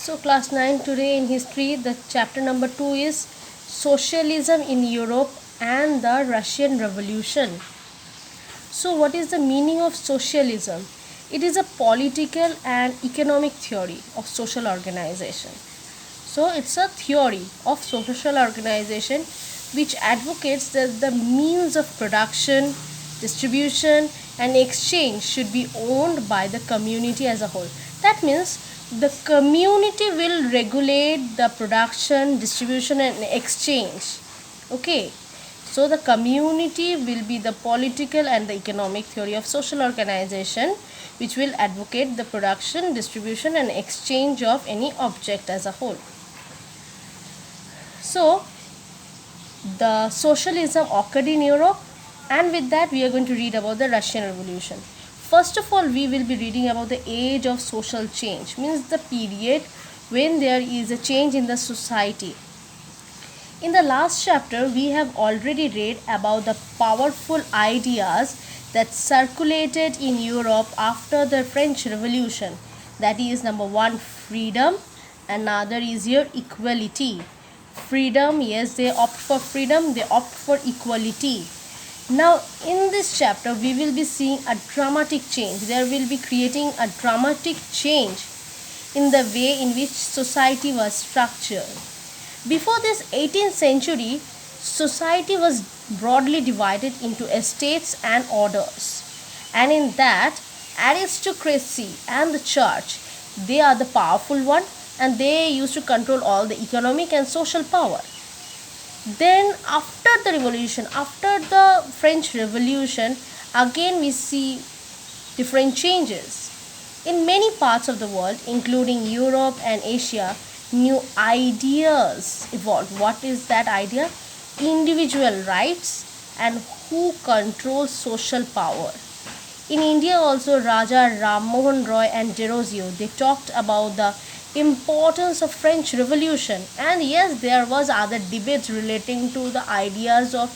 So class 9 today in history, the chapter number 2 is Socialism in Europe and the Russian Revolution. So what is the meaning of socialism? It is a political and economic theory of social organization. So it's a theory of social organization which advocates that the means of production, distribution and exchange should be owned by the community as a whole. That means the community will regulate the production, distribution and exchange. Okay. So the community will be the political and the economic theory of social organization which will advocate the production, distribution and exchange of any object as a whole. So the socialism occurred in Europe, and with that we are going to read about the Russian Revolution. First of all, we will be reading about the age of social change, means the period when there is a change in the society. In the last chapter, we have already read about the powerful ideas that circulated in Europe after the French Revolution. That is, number one, freedom, another is here equality. Freedom, yes, they opt for freedom, they opt for equality. Now, in this chapter, we will be seeing a dramatic change. There will be creating a dramatic change in the way in which society was structured. Before this 18th century, society was broadly divided into estates and orders. And in that, aristocracy and the church, they are the powerful one and they used to control all the economic and social power. Then after the revolution, after the French Revolution, again we see different changes. In many parts of the world, including Europe and Asia, new ideas evolved. What is that idea? Individual rights and who controls social power. In India also, Raja Ram Mohan Roy and Desrosiers, they talked about the importance of French Revolution, and yes, there was other debates relating to the ideas of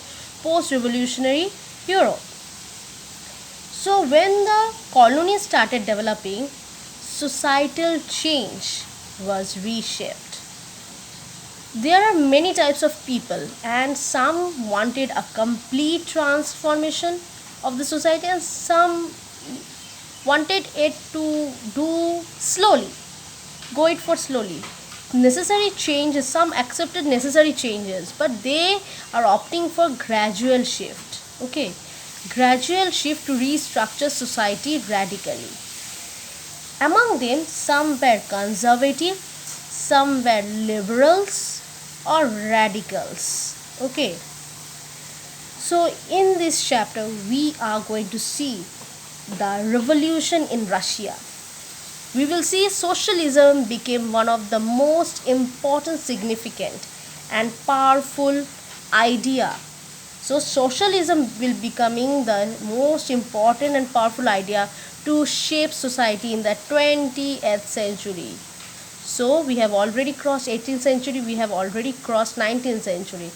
post-revolutionary Europe. So when the colonies started developing, societal change was reshaped. There are many types of people, and some wanted a complete transformation of the society and some wanted it to do slowly, go it for slowly. Necessary changes, some accepted necessary changes, but they are opting for gradual shift. Okay, gradual shift to restructure society radically. Among them, some were conservative, some were liberals or radicals. Okay. So in this chapter, we are going to see the revolution in Russia. We will see socialism became one of the most important, significant and powerful idea. So socialism will becoming the most important and powerful idea to shape society in the 20th century. So we have already crossed 18th century, we have already crossed 19th century.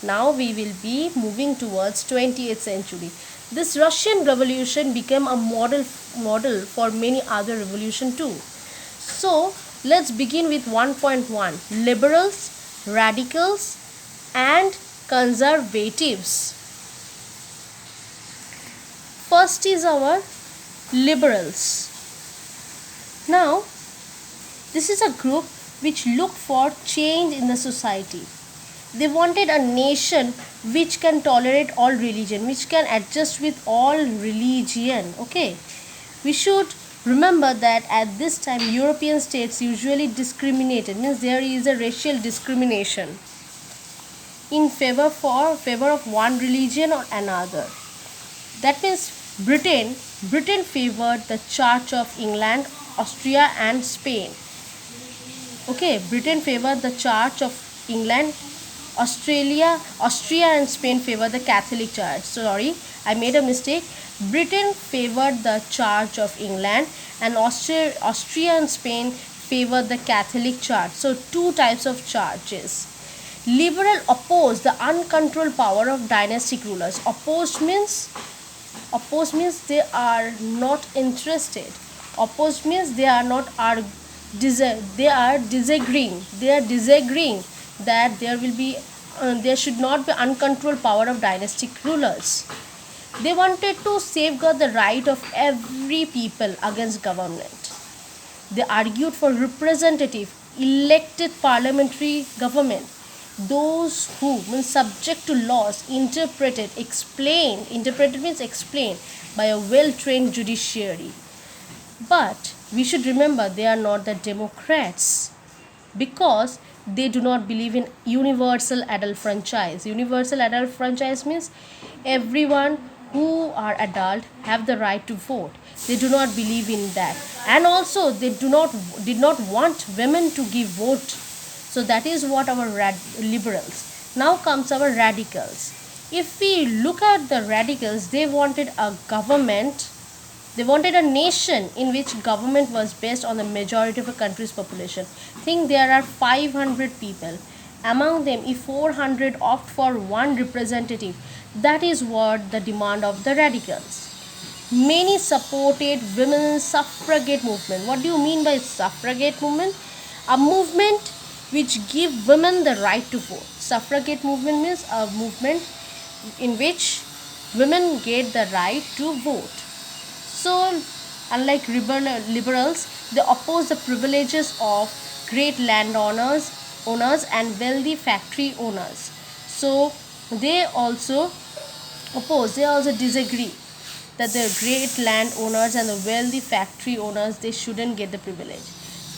Now we will be moving towards 20th century. This Russian Revolution became a model for many other revolution too. So let's begin with 1.1, liberals, radicals and conservatives. First is our liberals. Now this is a group which looked for change in the society. They wanted a nation which can tolerate all religion, which can adjust with all religion. Okay, we should remember that at this time European states usually discriminated, means there is a racial discrimination in favor of one religion or another. That means Britain favored the Church of England, Austria and Spain. Okay, Britain favored the Church of England, Austria and Spain favored the Catholic Church. Sorry, I made a mistake. Britain favored the Church of England and Austria and Spain favored the Catholic Church. So two types of churches. Liberal opposed the uncontrolled power of dynastic rulers. Opposed means they are not interested. Opposed means they are not they are disagreeing that there should not be uncontrolled power of dynastic rulers. They wanted to safeguard the right of every people against government. They argued for representative, elected parliamentary government, those who, when subject to laws interpreted means explained by a well trained judiciary. But we should remember they are not the Democrats, because they do not believe in universal adult franchise. Universal adult franchise means everyone who are adult have the right to vote. They do not believe in that, and also they did not want women to give vote. So that is what our liberals. Now comes our radicals. If we look at the radicals, they wanted a nation in which government was based on the majority of a country's population. Think there are 500 people. Among them, if 400 opt for one representative, that is what the demand of the radicals. Many supported women's suffragette movement. What do you mean by suffragette movement? A movement which give women the right to vote. Suffragette movement means a movement in which women get the right to vote. So, unlike liberals, they oppose the privileges of great landowners and wealthy factory owners. So, they also disagree that the great landowners and the wealthy factory owners, they shouldn't get the privilege.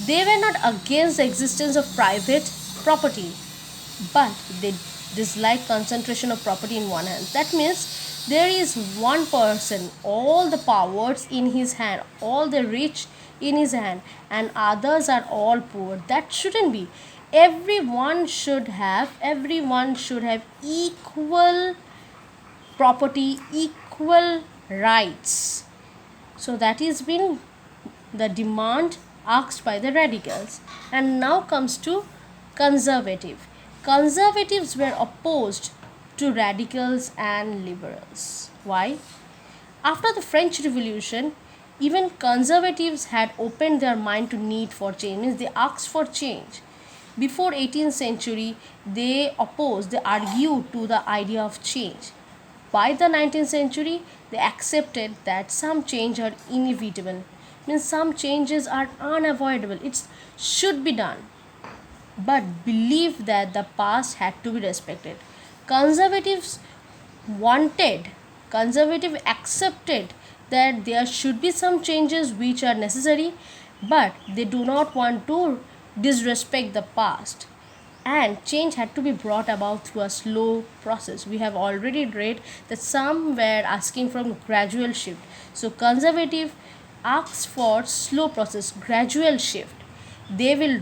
They were not against the existence of private property, but they dislike concentration of property in one hand. That means there is one person, all the powers in his hand, all the rich in his hand, and others are all poor. That shouldn't be. Everyone should have equal property, equal rights. So that has been the demand asked by the radicals. And now comes to conservative. Conservatives were opposed to radicals and liberals. Why? After the French Revolution, even conservatives had opened their mind to need for change. Means they asked for change. Before 18th century, they argued to the idea of change. By the 19th century, they accepted that some changes are inevitable. Means some changes are unavoidable. It should be done. But believe that the past had to be respected. Conservatives accepted that there should be some changes which are necessary, but they do not want to disrespect the past. And change had to be brought about through a slow process. We have already read that some were asking for gradual shift. So conservative asks for slow process, gradual shift. They will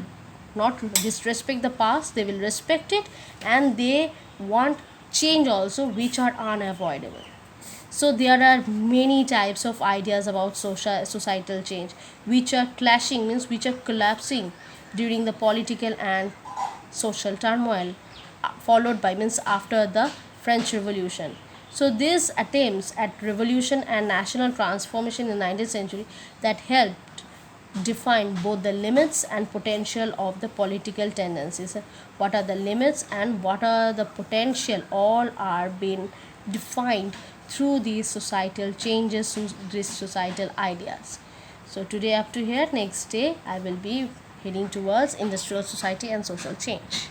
not disrespect the past, they will respect it, and they want change also which are unavoidable. So there are many types of ideas about societal change which are clashing, means which are collapsing during the political and social turmoil followed by, means after the French Revolution. So these attempts at revolution and national transformation in the 19th century that helped define both the limits and potential of the political tendencies. What are the limits and what are the potential, all are being defined through these societal changes, these societal ideas. So today up to here, next day I will be heading towards industrial society and social change.